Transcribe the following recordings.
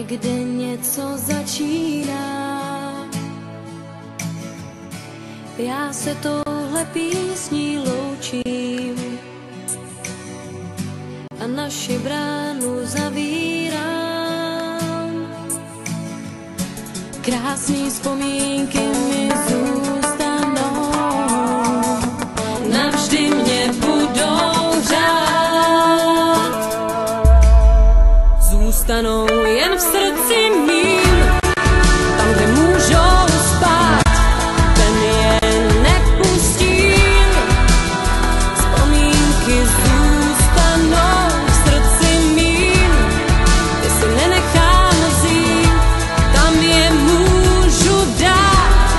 kde něco začíná. Já se touhle písní loučím a naši bránu zavírám. Krásný vzpomínky mi zůstanou, navždy mě budou řád. Zůstanou jen v srdci mým, tam, kde můžou spát, ten je nepustím. Vzpomínky zůstanou v srdci mým, kde si nenechám vzít, tam je můžu dát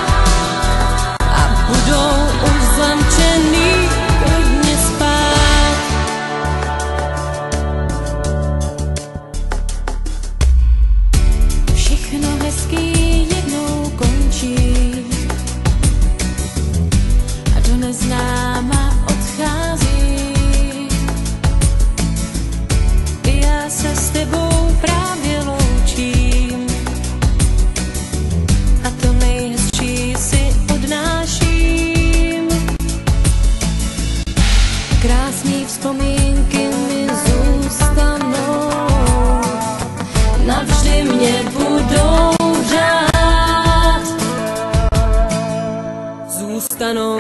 a budou uzamčený klidně spát. Všechno hezký jednou končí a do neznáma odchází. Já se s tebou právě loučím a to nejhezčí si odnáším. Krásný vzpomínky mi zůstanou, navždy mě budou řád. Zůstanou